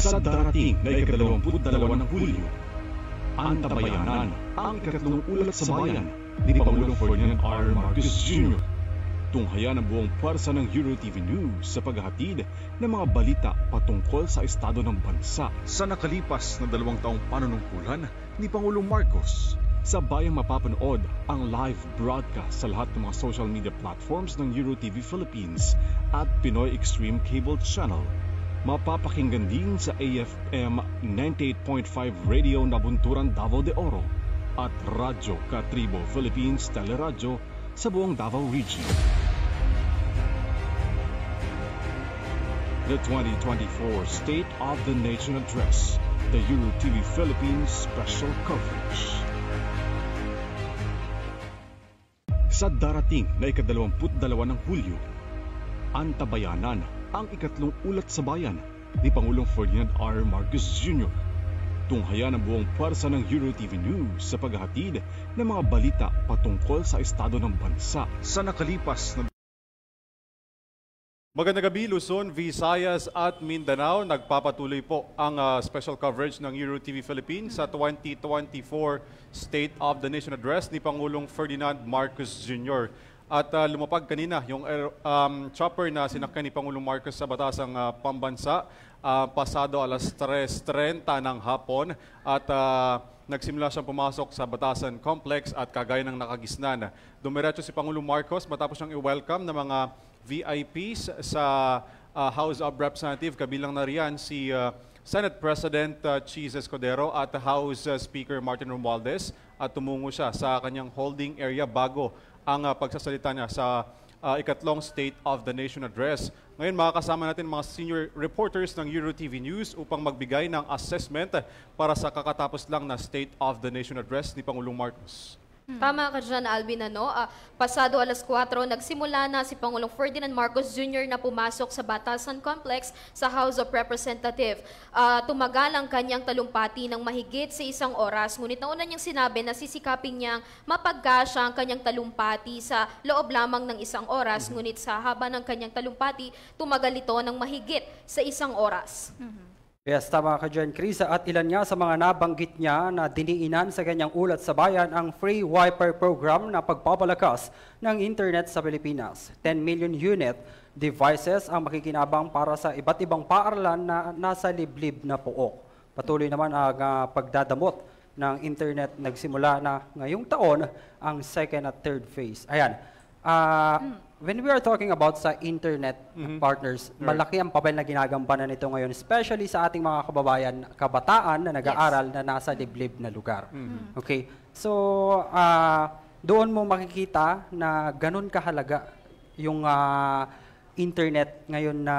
Sa darating na ika-22 ng Hulyo, antabayanan ang ikatlong ulat sa bayan ni Pangulong Ferdinand R. Marcos Jr. Tunghayan ang buong pwersa ng EuroTV News sa paghahatid ng mga balita patungkol sa estado ng bansa sa nakalipas na 2 taong panunungkulan ni Pangulong Marcos. Sabayang mapapanood ang live broadcast sa lahat ng mga social media platforms ng EuroTV Philippines at Pinoy Extreme Cable Channel. Mapapakinggan din sa AFM 98.5 Radio Nabunturan Davao de Oro at Radyo Katribo Philippines Teleradyo sa buong Davao Region. The 2024 State of the Nation Address, the EuroTV Philippines Special Coverage. Sa darating na ika-22 ng Hulyo, antabayanan ang ikatlong ulat sa bayan ni Pangulong Ferdinand R. Marcos Jr. Tunghayan ang buong pwersa ng EuroTV News sa paghahatid ng mga balita patungkol sa estado ng bansa sa nakalipas na... Magandang gabi, Luzon, Visayas at Mindanao. Nagpapatuloy po ang special coverage ng EuroTV Philippines sa 2024 State of the Nation Address ni Pangulong Ferdinand Marcos Jr. At lumapag kanina yung chopper na sinakyan ni Pangulong Marcos sa batasang pambansa pasado alas 3:30 ng hapon at nagsimula siyang pumasok sa Batasan Complex at kagaya ng nakagisnan. Dumiretso si Pangulong Marcos matapos siyang i-welcome ng mga VIPs sa House of Representatives. Kabilang na riyan si Senate President Cheese Escudero at House Speaker Martin Romualdez at tumungo siya sa kanyang holding area bago ang pagsasalita niya sa ikatlong State of the Nation Address. Ngayon makakasama natin mga senior reporters ng EuroTV News upang magbigay ng assessment para sa kakatapos lang na State of the Nation Address ni Pangulong Marcos. Tama ka dyan, Alvin. Pasado alas 4, nagsimula na si Pangulong Ferdinand Marcos Jr. na pumasok sa Batasan Complex sa House of Representatives. Tumagal ang kanyang talumpati ng mahigit sa 1 oras. Ngunit nauna niyang sinabi na sisikapin niyang mapagkasya ang kanyang talumpati sa loob lamang ng 1 oras. Ngunit sa haba ng kanyang talumpati, tumagal ito ng mahigit sa 1 oras. Yes, tama ka dyan, Chris. At ilan nga sa mga nabanggit niya na diniinan sa kanyang ulat sa bayan ang Free Wiper Program na pagpapalakas ng internet sa Pilipinas. 10 million unit devices ang makikinabang para sa iba't ibang paaralan na nasa liblib na pook. Patuloy naman ang pagdadamot ng internet. Nagsimula na ngayong taon ang second at third phase. Ayan. When we are talking about sa internet partners, malaki ang papel na ginagampanan nito ngayon, especially sa ating mga kabataan na nag-aaral na nasa liblib na lugar. Okay? So, doon mo makikita na ganun kahalaga yung internet ngayon na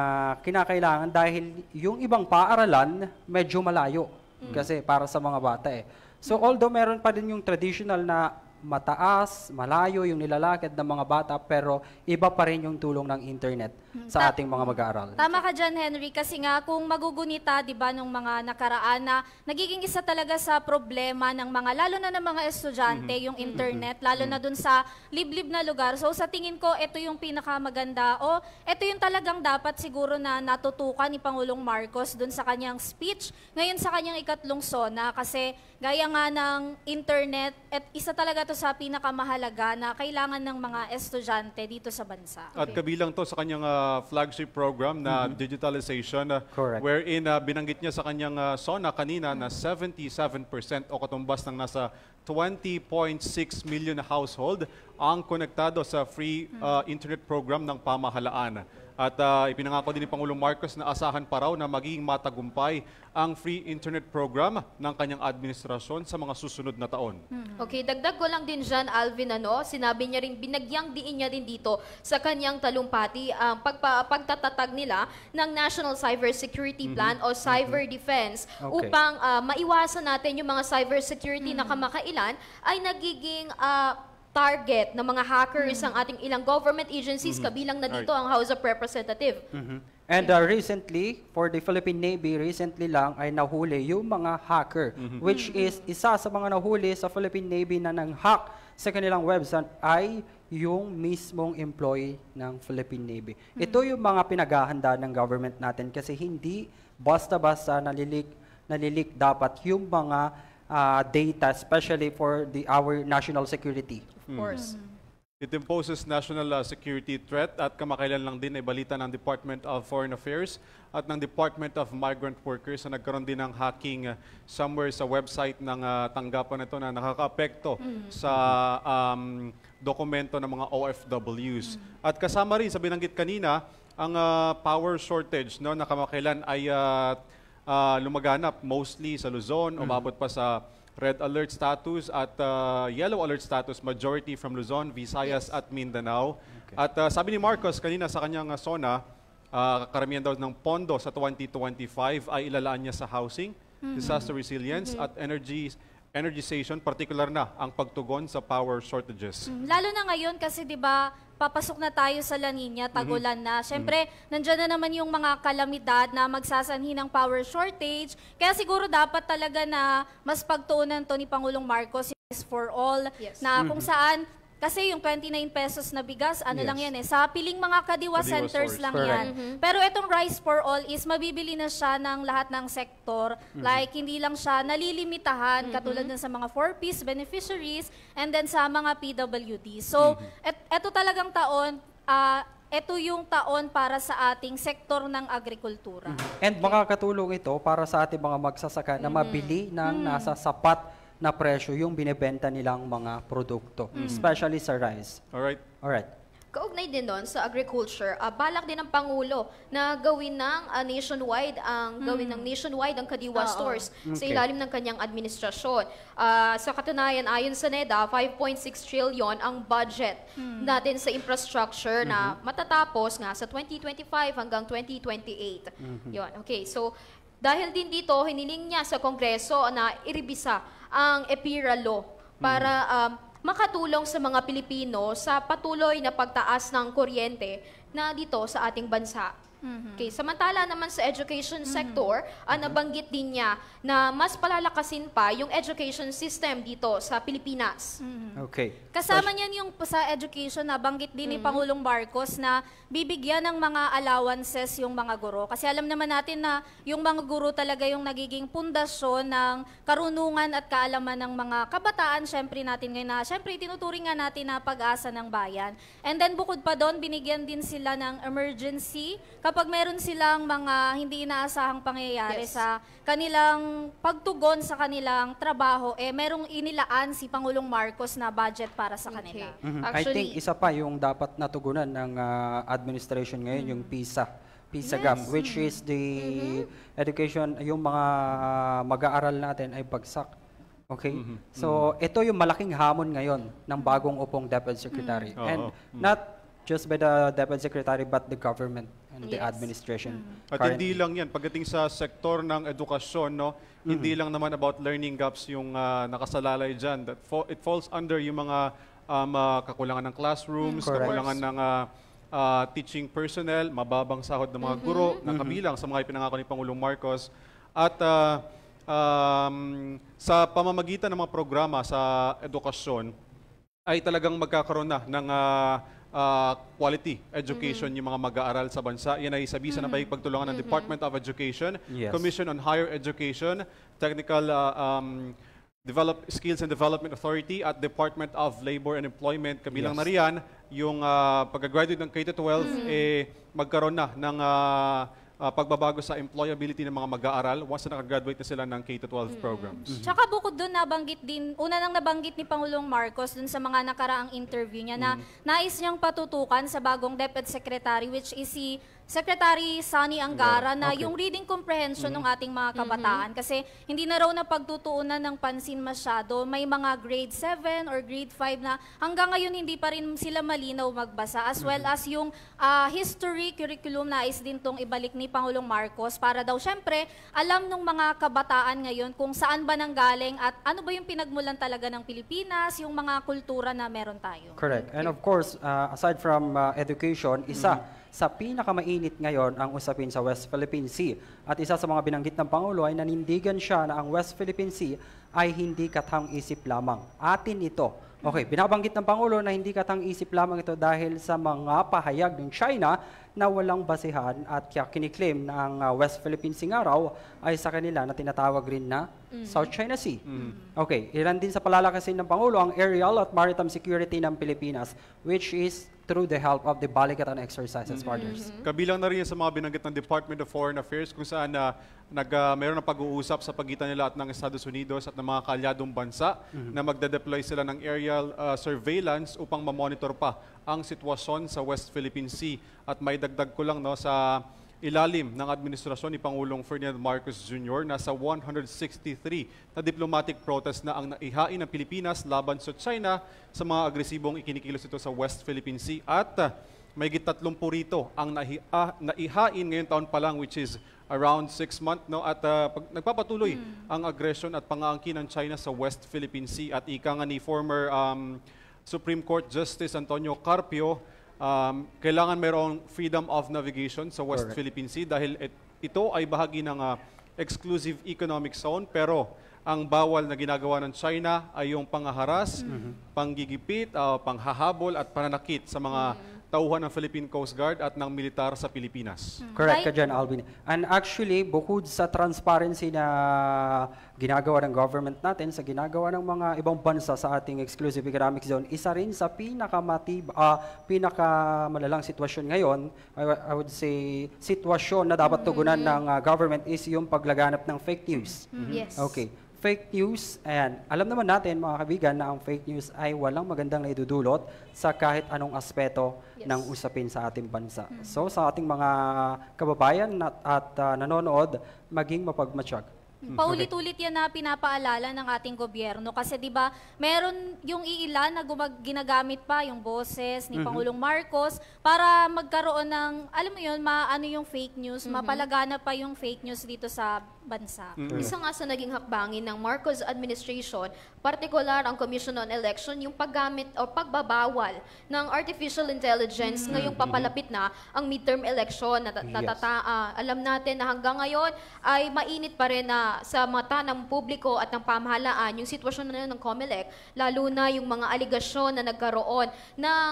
kinakailangan dahil yung ibang paaralan medyo malayo kasi para sa mga bata eh. So, although meron pa din yung traditional na mataas, malayo yung nilalakad ng mga bata, pero iba pa rin yung tulong ng internet sa ating mga mag-aaral. Tama ka dyan, Henry, kasi nga kung magugunita, di ba, nung mga nakaraan na nagiging isa talaga sa problema ng mga, lalo na ng mga estudyante, yung internet, lalo na dun sa liblib na lugar. So sa tingin ko, ito yung pinakamaganda o ito yung talagang dapat siguro na natutukan ni Pangulong Marcos dun sa kanyang speech, ngayon sa kanyang ikatlong SONA, kasi gaya nga ng internet, at isa talaga to sa pinakamahalaga na kailangan ng mga estudyante dito sa bansa. At kabilang to sa kanyang flagship program na digitalization, wherein binanggit niya sa kanyang SONA kanina na 77% o katumbas ng nasa 20.6 million household ang konektado sa free internet program ng pamahalaan. At ipinangako din ni Pangulong Marcos na asahan pa raw na magiging matagumpay ang free internet program ng kanyang administrasyon sa mga susunod na taon. Okay, dagdag ko lang din dyan, Alvin, sinabi niya rin, binagyang diin niya din dito sa kanyang talumpati ang pagtatatag nila ng National Cyber Security Plan o Cyber Defense upang maiwasan natin yung mga cyber security na kamakailan ay nagiging target ng mga hackers ang ating ilang government agencies, kabilang na dito ang House of Representatives. And recently, for the Philippine Navy, recently lang ay nahuli yung mga hacker, which is isa sa mga nahuli sa Philippine Navy na nang-hack sa kanilang website ay yung mismong employee ng Philippine Navy. Ito yung mga pinaghahanda ng government natin kasi hindi basta-basta nalilik dapat yung mga data, especially for our national security. Of course. It imposes national security threat at kamakailan lang din ay balita ng Department of Foreign Affairs at ng Department of Migrant Workers na nagkaroon din ng hacking somewhere sa website ng tanggapan nito na nakakaapekto sa dokumento ng mga OFWs. At kasama rin, sa binanggit kanina, ang power shortage na kamakailan ay lumaganap mostly sa Luzon, umabot pa sa red alert status at yellow alert status, majority from Luzon, Visayas at Mindanao. Okay. At sabi ni Marcos kanina sa kanyang SONA, karamihan daw ng pondo sa 2025 ay ilalaan niya sa housing, disaster resilience at energization, particular na ang pagtugon sa power shortages. Lalo na ngayon kasi 'di ba, papasok na tayo sa La Nina, tagulan na. Siyempre, nandiyan na naman yung mga kalamidad na magsasanhi ng power shortage. Kaya siguro dapat talaga na mas pagtuunan to ni Pangulong Marcos is for all, na kung saan kasi yung 29 pesos na bigas, lang yan sa piling mga Kadiwa centers lang yan. Pero itong Rice for All is mabibili na siya ng lahat ng sektor. Like, hindi lang siya nalilimitahan katulad ng sa mga 4-piece beneficiaries and then sa mga PWD. So, eto talagang taon, ito yung taon para sa ating sektor ng agrikultura. And makakatulong ito para sa ating mga magsasaka na mabili ng nasa sapat na presyo yung binebenta nilang mga produkto, especially sa rice. Alright. Kaugnay din doon sa agriculture, balak din ng Pangulo na gawin ng nationwide ang Kadiwa stores sa ilalim ng kanyang administrasyon. Sa katunayan, ayon sa NEDA, 5.6 trillion ang budget natin sa infrastructure na matatapos nga sa 2025 hanggang 2028. Yun. Okay, so dahil din dito, hiniling niya sa Kongreso na irebisa ang EPIRA law para makatulong sa mga Pilipino sa patuloy na pagtaas ng kuryente na dito sa ating bansa. Okay, samantala naman sa education sector, nabanggit din niya na mas palalakasin pa yung education system dito sa Pilipinas. Okay. Kasama niyan yung sa education, nabanggit din ni Pangulong Marcos na bibigyan ng mga allowances yung mga guro. Kasi alam naman natin na yung mga guro talaga yung nagiging pundasyon ng karunungan at kaalaman ng mga kabataan, syempre natin ngayon na, syempre tinuturing nga natin na pag-asa ng bayan. And then bukod pa doon, binigyan din sila ng emergency kapag meron silang mga hindi inaasahang pangyayari sa kanilang pagtugon sa kanilang trabaho, merong inilaan si Pangulong Marcos na budget para sa kanila. I think isa pa yung dapat natugunan ng administration ngayon, yung PISA gap, which is the education, yung mga mag-aaral natin ay bagsak. Okay? So, ito yung malaking hamon ngayon ng bagong upong Deputy Secretary. And not just by the Deputy Secretary, but the government and the administration. At hindi lang yan, pagdating sa sektor ng edukasyon, hindi lang naman about learning gaps yung nakasalalay dyan. It falls under yung mga kakulangan ng classrooms, kakulangan ng teaching personnel, mababang sahod ng mga guro, na kabilang sa mga ipinangako ni Pangulong Marcos. At sa pamamagitan ng mga programa sa edukasyon, ay talagang magkakaroon na ng quality education yung mga mag-aaral sa bansa. Yan ay sabisa na pagtulungan ng Department of Education, Commission on Higher Education, Technical Skills and Development Authority at Department of Labor and Employment. Kabilang na riyan, yung pag-graduate ng K-12, magkaroon na ng pagbabago sa employability ng mga mag-aaral once na nakagraduate na sila ng K-12 programs. Tsaka bukod doon, nabanggit din, una nang nabanggit ni Pangulong Marcos dun sa mga nakaraang interview niya na nais niyang patutukan sa bagong Deputy Secretary, which is si Secretary Sonny Angara, na yung reading comprehension ng ating mga kabataan. Kasi hindi na raw na pagtutuunan ng pansin masyado. May mga grade 7 or grade 5 na hanggang ngayon hindi pa rin sila malinaw magbasa. As well as yung history curriculum na is din tong ibalik ni Pangulong Marcos para daw syempre alam ng mga kabataan ngayon kung saan ba nanggaling at ano ba yung pinagmulan talaga ng Pilipinas, yung mga kultura na meron tayo. Correct. And of course, aside from education, isa sa pinakamainit ngayon ang usapin sa West Philippine Sea. At isa sa mga binanggit ng Pangulo ay nanindigan siya na ang West Philippine Sea ay hindi katang-isip lamang. Atin ito. Okay, binabanggit ng Pangulo na hindi katang-isip lamang ito dahil sa mga pahayag ng China na walang basihan at kaya kiniklaim na ang West Philippine Sea nga raw ay sa kanila na tinatawag rin na South China Sea. Okay, ilan din sa palalakasin ng Pangulo ang aerial at maritime security ng Pilipinas, which is through the help of the Balikatan exercises, partners. Kabilang na rin sa mga binanggit ng Department of Foreign Affairs kung saan mayroon ng pag-uusap sa pagitan nila at ng Estados Unidos at ng mga kaalyadong bansa na magde-deploy sila ng aerial surveillance upang ma-monitor pa ang sitwasyon sa West Philippine Sea. At may dagdag ko lang sa ilalim ng administrasyon ni Pangulong Ferdinand Marcos Jr. nasa 163 na diplomatic protest na ang naihain ng Pilipinas laban sa China sa mga agresibong ikinikilos ito sa West Philippine Sea. At may 30 rito ang naihain ngayon taon pa lang, which is around 6 months. At nagpapatuloy ang aggression at pangaangkin ng China sa West Philippine Sea. At ika nga ni former Supreme Court Justice Antonio Carpio, kailangan mayroong freedom of navigation sa West Philippine Sea dahil ito ay bahagi ng exclusive economic zone, pero ang bawal na ginagawa ng China ay yung panghaharas, panggigipit, panghahabol at pananakit sa mga tauhan ng Philippine Coast Guard at ng militar sa Pilipinas. Correct ka dyan, Alvin. And actually, bukod sa transparency na ginagawa ng government natin, sa ginagawa ng mga ibang bansa sa ating exclusive economic zone, isa rin sa pinakamalalang sitwasyon ngayon, I would say, sitwasyon na dapat tugunan ng government is yung paglaganap ng fake news. Yes. Okay. Fake news, ayan, alam naman natin mga kaibigan na ang fake news ay walang magandang naidudulot sa kahit anong aspeto ng usapin sa ating bansa. So sa ating mga kababayan at nanonood, maging mapagmatsyag. Paulit-ulit yan na pinapaalala ng ating gobyerno kasi 'di ba, meron yung iilan na ginagamit pa yung boses ni Pangulong Marcos para magkaroon ng, alam mo yun, maano yung fake news, mapalagana pa yung fake news dito sa bansa. Isa nga sa naging hakbangin ng Marcos administration, partikular ang Commission on Election, yung paggamit o pagbabawal ng artificial intelligence ngayong papalapit na ang midterm election. Alam natin na hanggang ngayon ay mainit pa rin na sa mata ng publiko at ng pamahalaan yung sitwasyon na ng COMELEC, lalo na yung mga aligasyon na nagkaroon ng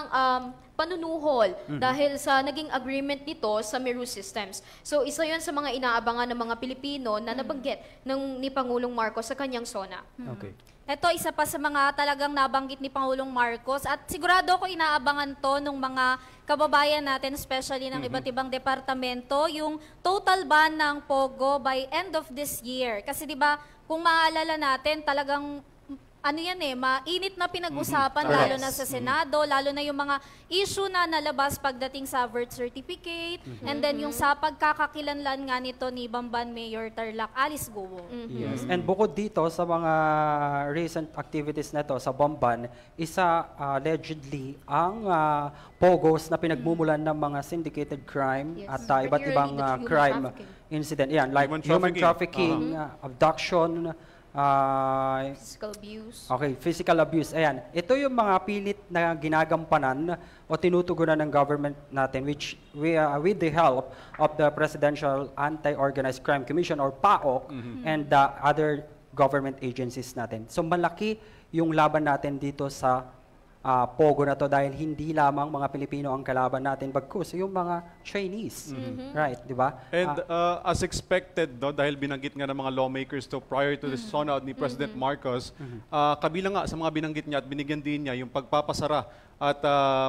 panunuhol dahil sa naging agreement nito sa Meru Systems. So isa yon sa mga inaabangan ng mga Pilipino na nabanggit ni Pangulong Marcos sa kanyang SONA. Okay. Ito, isa pa sa mga talagang nabanggit ni Pangulong Marcos at sigurado ko inaabangan to ng mga kababayan natin, especially ng iba't ibang departamento, yung total ban ng POGO by end of this year. Kasi di ba, kung maaalala natin, talagang mainit na pinag-usapan, lalo na sa Senado, lalo na yung mga issue na nalabas pagdating sa birth certificate, and then yung sa pagkakakilanlan nga nito ni Bamban Mayor Tarlac Alice Guo. Yes. And bukod dito sa mga recent activities na ito sa Bamban, isa allegedly ang POGOs na pinagmumulan ng mga syndicated crime at iba't ibang crime incident. Yan, like human trafficking, abduction, Physical abuse. Okay, physical abuse. Ayan. Ito yung mga pilit na ginagampanan o tinutugunan ng government natin, which with the help of the Presidential Anti-Organized Crime Commission or PAOC and the other government agencies natin. So malaki yung laban natin dito sa POGO na to dahil hindi lamang mga Pilipino ang kalaban natin, bagkus yung mga Chinese. Right, di ba? And as expected, dahil binanggit nga ng mga lawmakers to prior to the SONA ni President Marcos, kabilang nga sa mga binanggit niya at binigyan din niya yung pagpapasara at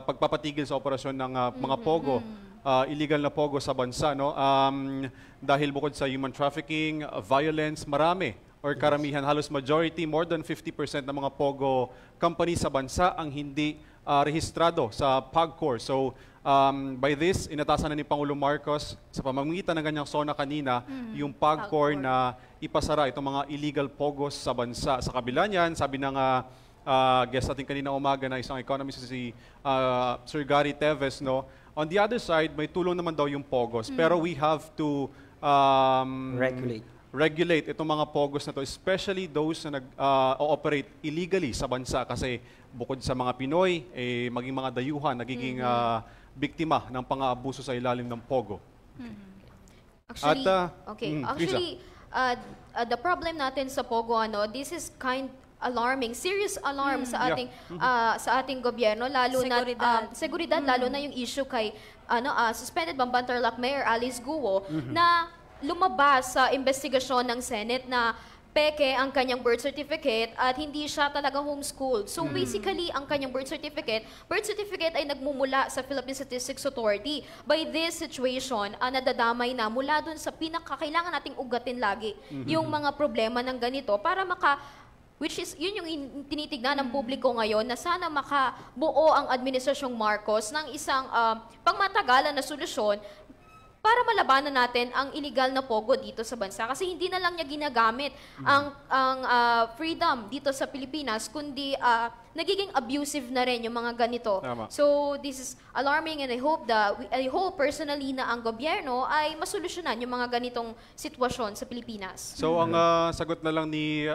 pagpapatigil sa operasyon ng mga POGO, illegal na POGO sa bansa. Dahil bukod sa human trafficking, violence, marami or karamihan, halos majority, more than 50% ng mga POGO companies sa bansa ang hindi rehistrado sa PAGCOR. So, by this, inatasan na ni Pangulong Marcos sa pamamagitan ng kanyang SONA kanina, yung PAGCOR na ipasara itong mga illegal POGOs sa bansa. Sa kabila niyan, sabi ng guest natin kanina umaga na isang economist si Sir Gary Teves, on the other side, may tulong naman daw yung POGOs. Pero we have to regulate itong mga POGOs na to, especially those na nag-ooperate illegally sa bansa kasi bukod sa mga Pinoy, maging mga dayuhan, nagiging biktima ng pang-aabuso sa ilalim ng POGO. Actually, the problem natin sa POGO, this is alarming, serious alarm sa ating gobyerno, lalo Seguridad. na seguridad, lalo na yung issue kay suspended Bamban Tarlac Mayor Alice Guo na lumabas sa investigasyon ng Senate na peke ang kanyang birth certificate at hindi siya talaga homeschooled. So basically, ang kanyang birth certificate ay nagmumula sa Philippine Statistics Authority. By this situation, nadadamay na mula dun sa pinakakailangan nating ugatin lagi yung mga problema ng ganito para which is, yun yung tinitignan ng publiko ngayon na sana makabuo ang Administrasyong Marcos ng isang pangmatagalan na solusyon para malabanan natin ang illegal na pogo dito sa bansa. Kasi hindi na lang niya ginagamit ang freedom dito sa Pilipinas, kundi nagiging abusive na rin yung mga ganito. Tama. So this is alarming and I hope personally na ang gobyerno ay masolusyonan yung mga ganitong sitwasyon sa Pilipinas. So ang sagot na lang ni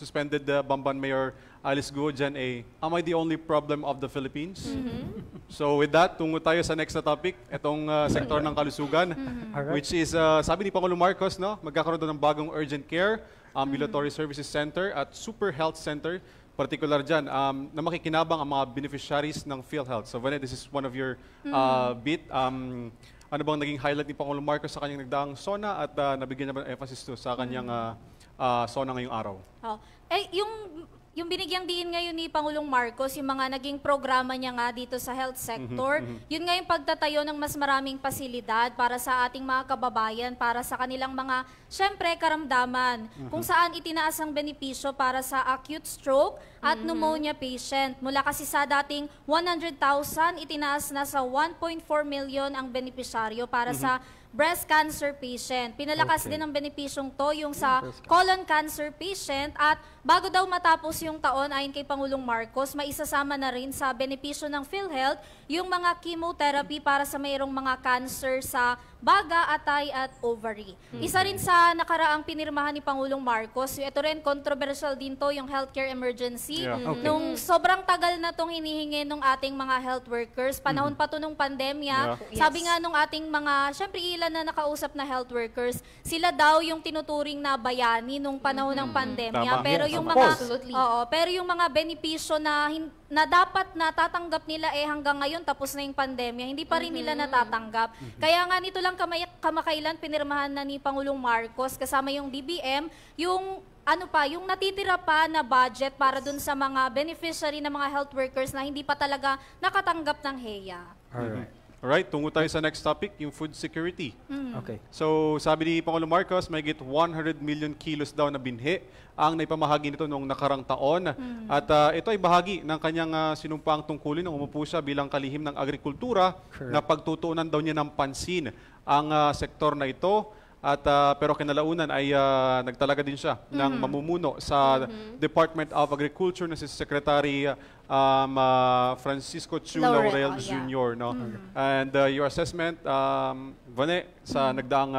suspended Bamban Mayor Alice Guo dyan am I the only problem of the Philippines? So with that, tungo tayo sa next na topic, itong sektor ng kalusugan, which is, sabi ni Pangulong Marcos, magkakaroon doon ng bagong urgent care, ambulatory services center at super health center, particular dyan, na makikinabang ang mga beneficiaries ng PhilHealth. So Vanessa, this is one of your bit. Ano bang naging highlight ni Pangulong Marcos sa kanyang nagdaang SONA at nabigyan niya ba ng emphasis to sa kanyang SONA ngayong araw? Yung binigyang diin ngayon ni Pangulong Marcos, yung mga naging programa niya nga dito sa health sector, yun nga yung pagtatayo ng mas maraming pasilidad para sa ating mga kababayan, para sa kanilang mga, syempre, karamdaman, kung saan itinaas ang benepisyo para sa acute stroke at pneumonia patient. Mula kasi sa dating 100,000, itinaas na sa 1.4 million ang benepisyaryo para sa breast cancer patient. Pinalakas din ang benepisyong to yung sa colon cancer patient at bago daw matapos yung taon ayon kay Pangulong Marcos, maisasama na rin sa benepisyo ng PhilHealth yung mga chemotherapy para sa mayroong mga cancer sa baga, atay at ovary. Isa rin sa nakaraang pinirmahan ni Pangulong Marcos, ito rin controversial din to, yung healthcare emergency. Nung sobrang tagal na tong hinihingi ng ating mga health workers, panahon pa to nung pandemya, sabi nga nung ating mga, syempre ilan na nakausap na health workers, sila daw yung tinuturing na bayani nung panahon ng pandemya. Tama. Pero yung mga pero yung mga benepisyo na dapat natatanggap nila hanggang ngayon tapos na yung pandemya, hindi pa rin nila natatanggap. Kaya nga nito lang kamakailan pinirmahan na ni Pangulong Marcos kasama yung DBM yung yung natitira pa na budget para dun sa mga beneficiary ng mga health workers na hindi pa talaga nakatanggap ng HEA. Alright, tungo tayo sa next topic, yung food security. Okay. So, sabi ni Pangulong Marcos, may 100 million kilos daw na binhi ang naipamahagi nito noong nakarang taon. At ito ay bahagi ng kanyang sinumpaang tungkulin nung umupo siya bilang kalihim ng agrikultura na pagtutuunan daw niya ng pansin ang sektor na ito. At pero kinalaunan ay nagtalaga din siya ng mamumuno sa Department of Agriculture na si Secretary Francisco Chu Laurel Jr. And your assessment, Vane, sa nagdaang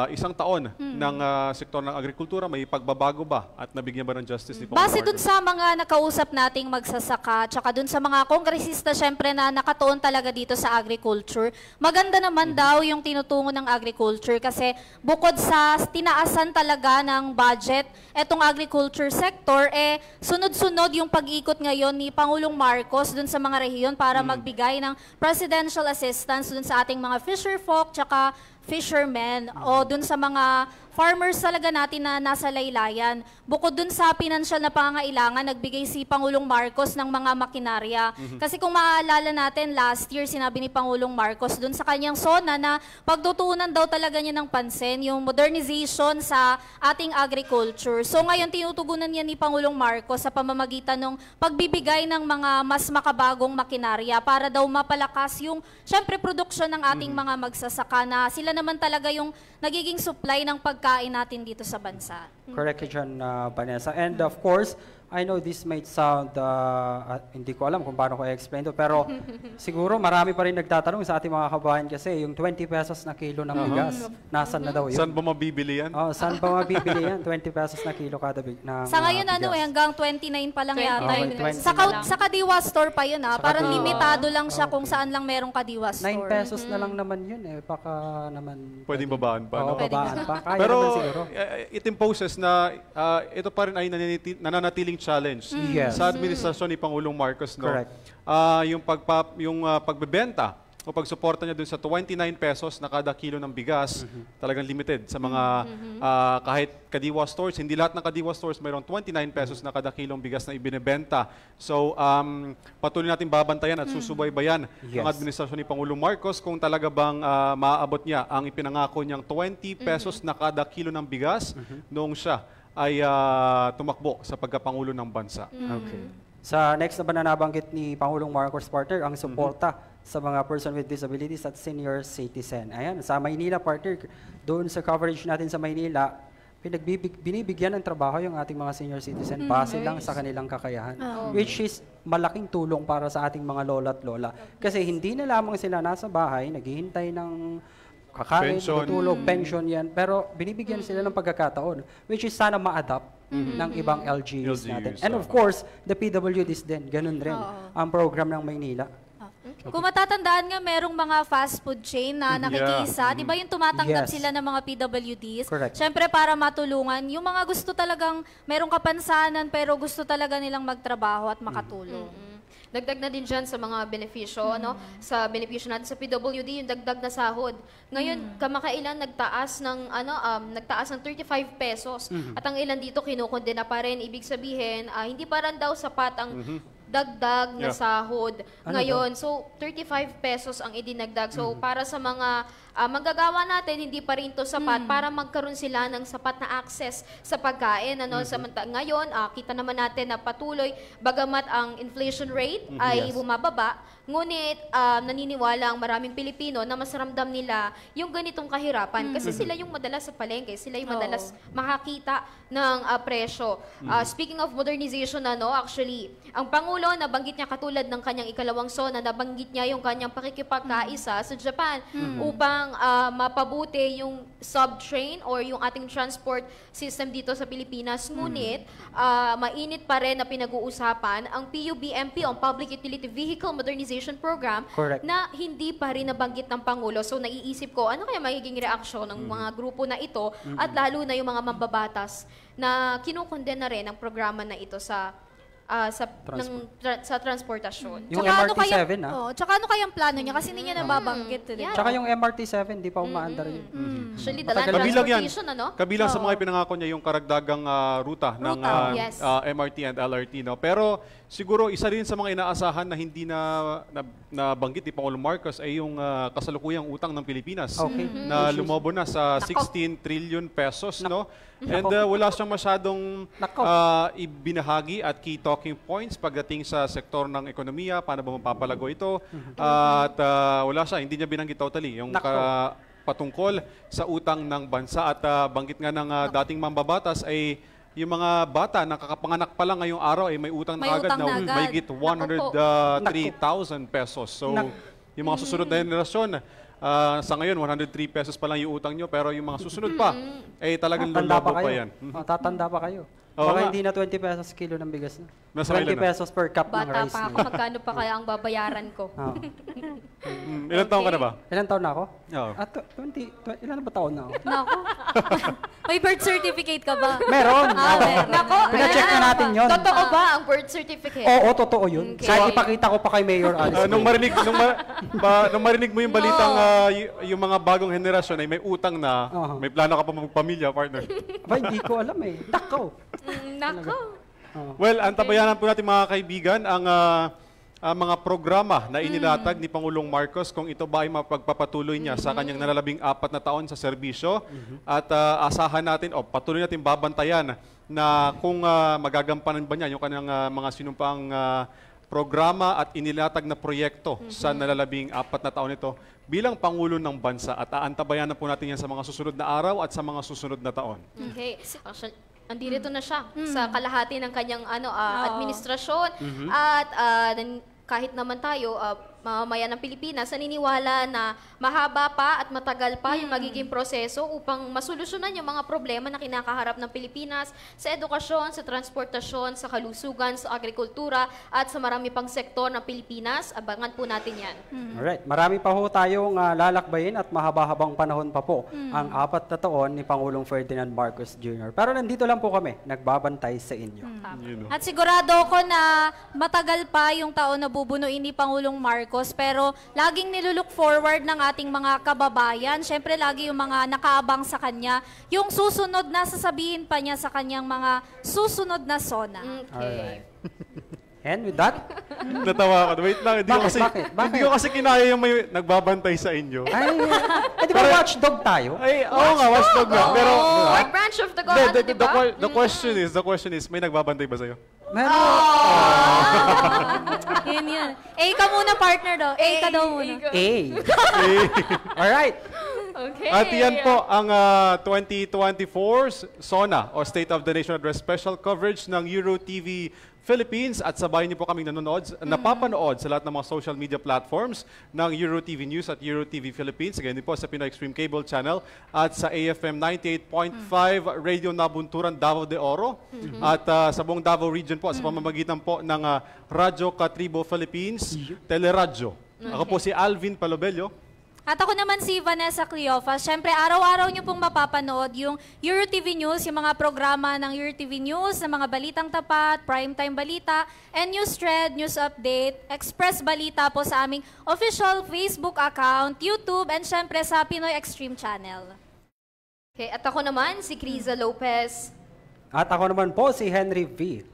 isang taon ng sektor ng agrikultura, may pagbabago ba at nabigyan ba ng justice ni Pangulong Base dun sa mga nakausap nating magsasaka, tsaka dun sa mga kongresista syempre na nakatuon talaga dito sa agriculture, maganda naman daw yung tinutungo ng agriculture kasi bukod sa tinaasan talaga ng budget, etong agriculture sector, sunod-sunod yung pag-ikot ngayon ni Pangulong Marcos dun sa mga rehiyon para magbigay ng presidential assistance dun sa ating mga fisherfolk, tsaka fishermen o dun sa mga farmers talaga natin na nasa laylayan. Bukod dun sa financial na pangangailangan, nagbigay si Pangulong Marcos ng mga makinarya. Kasi kung maaalala natin, last year sinabi ni Pangulong Marcos dun sa kanyang SONA na pagtutuunan daw talaga niya ng pansin yung modernization sa ating agriculture. So ngayon tinutugunan niya ni Pangulong Marcos sa pamamagitan ng pagbibigay ng mga mas makabagong makinarya para daw mapalakas yung syempre produksyon ng ating mga magsasaka na sila naman talaga yung nagiging supply ng pagkain natin dito sa bansa. Correct ka dyan, Vanessa. And of course, I know this might sound, hindi ko alam kung paano ko i-explain to, pero siguro marami pa rin nagtatanong sa ating mga kabayan kasi yung 20 pesos na kilo ng bigas, nasan na daw yun? Saan ba mabibili yan? Oh, saan ba mabibili yan? 20 pesos na kilo kada Sa ngayon, bigas. hanggang 29 pa lang 29 yata. Okay, yun. 20 Sa, na lang. sa Kadiwa store pa yun, Sa Parang Kadiwa. limitado lang siya kung saan lang merong Kadiwa 9 store. pesos na lang naman yun eh. Baka naman... Pwedeng babaan pa, Oo, no? babaan pa. Kaya Pero naman siguro. it imposes na ito pa rin ay nananatiling challenge Yes. sa administrasyon ni Pangulong Marcos, no? Correct. Yung pagbebenta o pagsuporta niya dun sa 29 pesos na kada kilo ng bigas, talagang limited sa mga kahit Kadiwa stores. Hindi lahat ng Kadiwa stores mayroong 29 pesos na kada kilong bigas na ibinebenta. So, patuloy natin babantayan at susubaybayan Yes. ang administrasyon ni Pangulong Marcos kung talaga bang maaabot niya ang ipinangako niyang 20 pesos na kada kilo ng bigas noong siya ay tumakbo sa pagkapangulo ng bansa. Okay. Sa next na ba na nabanggit ni Pangulong Marcos partner, ang suporta sa mga person with disabilities at senior citizen. Ayan, sa Maynila partner, doon sa coverage natin sa Maynila, binibigyan ng trabaho yung ating mga senior citizen base lang sa kanilang kakayahan. Which is malaking tulong para sa ating mga lola at lola. Kasi hindi na lamang sila nasa bahay, naghihintay ng kakain, Pension. tutulog, pension yan. Pero binibigyan sila ng pagkakataon, which is sana ma-adapt ng ibang LGUs natin. LGUs, And of course, the PWDs din, ganun rin ang program ng Maynila. Kung matatandaan nga, merong mga fast food chain na nakikisa. Di ba yung tumatanggap Yes. sila ng mga PWDs? Correct. Siyempre, para matulungan. Yung mga gusto talagang, merong kapansanan, pero gusto talaga nilang magtrabaho at makatulong. Dagdag na din dyan sa mga benepisyo, ano? Sa benepisyo natin sa PWD, yung dagdag na sahod. Ngayon, kamakailan nagtaas ng nagtaas ng 35 pesos at ang ilan dito kinukondena pa rin. Ibig sabihin, hindi pa rin daw sapat ang dagdag na Yeah. sahod. Ano Ngayon, so 35 pesos ang idinagdag. So para sa mga manggagawa natin, hindi pa rin ito sapat para magkaroon sila ng sapat na access sa pagkain. Ano? Ngayon, kita naman natin na patuloy, bagamat ang inflation rate ay bumababa, ngunit naniniwala ang maraming Pilipino na mas ramdam nila yung ganitong kahirapan kasi sila yung madalas sa palengke, sila yung madalas makakita ng presyo. Speaking of modernization, actually, ang Pangulo, nabanggit niya katulad ng kanyang ikalawang SONA, nabanggit niya yung kanyang pakikipagkaisa sa Japan upang mapabuti yung subtrain or yung ating transport system dito sa Pilipinas. Ngunit, mainit pa rin na pinag-uusapan ang PUBMP, ang Public Utility Vehicle Modernization Program, Correct. na hindi pa rin nabanggit ng Pangulo. So naiisip ko, ano kaya magiging reaksyon ng mga grupo na ito at lalo na yung mga mambabatas na kinukondena rin ang programa na ito sa transportasyon. Yung Tsaka MRT-7 tsaka ano kayang plano niya? Kasi hindi niya nababanggit. Yeah. Tsaka yung MRT-7, di pa umaandar yun. Actually, the land Kabilang yan. transportation, ano? Kabilang sa mga ipinangako niya yung karagdagang ruta ng Yes. MRT and LRT. No? Pero siguro isa rin sa mga inaasahan na hindi nabanggit ni Pangulong Marcos ay yung kasalukuyang utang ng Pilipinas Okay. na lumobo na sa 16 trillion pesos. No? And wala siyang masyadong ibinahagi at key talking points pagdating sa sektor ng ekonomiya, paano ba mapapalago ito. At wala siya, hindi niya binanggit totally yung patungkol sa utang ng bansa. At banggit nga ng dating mambabatas ay yung mga bata na kakapanganak pa lang ngayong araw ay may utang May na agad utang na na agad. mahigit 103,000 pesos. So, yung mga susunod na generasyon, sa ngayon, 103 pesos pa lang yung utang nyo, pero yung mga susunod pa, ay talagang Tatanda pa lulabo pa kayo. yan. Tatanda pa kayo. Oo Baka nga. hindi na 20 pesos kilo ng bigas na. Nasa 20 ilan na? pesos per cup ng Bata rice pa na. ako, magkano pa kaya ang babayaran ko? Oo. Ilan taon ka na ba? Ilan taon na ako? Oo. Ilan na ba taon na ako? Nako. May birth certificate ka ba? Meron! meron. Nako, Pina-check na natin yun. Totoo ba ang birth certificate? Oo, totoo yun. Okay. Kahit ipakita ko pa kay Mayor Alice. Nung marinig mo yung balitang yung mga bagong henerasyon ay may utang na, may plano ka pa magpamilya, partner. Aba, hindi ko alam eh. Takaw. Nako. Well, antabayanan po natin mga kaibigan ang mga programa na inilatag ni Pangulong Marcos kung ito ba ay mapagpapatuloy niya sa kanyang nalalabing 4 na taon sa serbisyo. At asahan natin, patuloy natin babantayan na kung magagampanan ba niya yung kanyang mga sinumpang programa at inilatag na proyekto sa nalalabing 4 na taon ito bilang Pangulo ng Bansa. At aantabayanan po natin yan sa mga susunod na araw at sa mga susunod na taon. Okay. Actually, Andirito na siya sa kalahati ng kanyang administrasyon at kahit naman tayo mamamayan ng Pilipinas naniniwala na mahaba pa at matagal pa yung magiging proseso upang masolusyonan yung mga problema na kinakaharap ng Pilipinas sa edukasyon, sa transportasyon, sa kalusugan, sa agrikultura at sa marami pang sektor ng Pilipinas. Abangan po natin yan. Alright, marami pa ho tayong lalakbayin at mahaba-habang panahon pa po ang 4 na taon ni Pangulong Ferdinand Marcos Jr. Pero nandito lang po kami, nagbabantay sa inyo. At sigurado ko na matagal pa yung taon na bubunuin ni Pangulong Marcos, pero laging nilulook forward ng ating mga kababayan. Siyempre, lagi yung mga nakaabang sa kanya, yung susunod na sasabihin pa niya sa kanyang mga susunod na SONA. Okay. And with that, Natawa ka. Wait lang, Bakit? hindi ko kasi kinaya yung may nagbabantay sa inyo. di ba watchdog tayo? Ay, oo nga, watchdog nga. Pero, What branch of the God, di ba? the question is, may nagbabantay ba sa'yo? Meron. Yun. Ka muna, partner daw. Ka daw muna. Alright. Okay. At yan po ang 2024 SONA o State of the Nation Address special coverage ng Euro TV Philippines at sabay niyo po kaming napapanood sa lahat ng mga social media platforms ng Euro TV News at Euro TV Philippines. Again din po sa Pinoy Extreme Cable Channel at sa AFM 98.5 Radio Nabunturan Davao de Oro at sa buong Davao region po sa pamamagitan po ng Radyo Katribo Philippines, Teleradyo. Ako po si Alvin Palobello. At ako naman si Vanessa Cleofas. Siyempre, araw-araw niyo pong mapapanood yung Euro TV News, yung mga programa ng Euro TV News, ng mga balitang tapat, primetime balita, and News Thread, News Update, Express Balita po sa aming official Facebook account, YouTube, and siyempre sa Pinoy Extreme Channel. Okay, at ako naman, si Criza Lopez. At ako naman po si Henry V.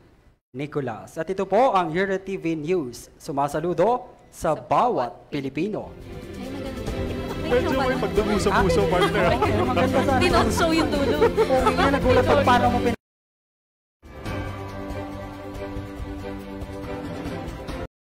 Nicolas. At ito po ang Euro TV News. Sumasaludo sa bawat Pilipino. Medyo may pagdamuso-puso, partner. Maganda sana. Tinokso yung dulo. Kung hindi na nagulat pag paano mo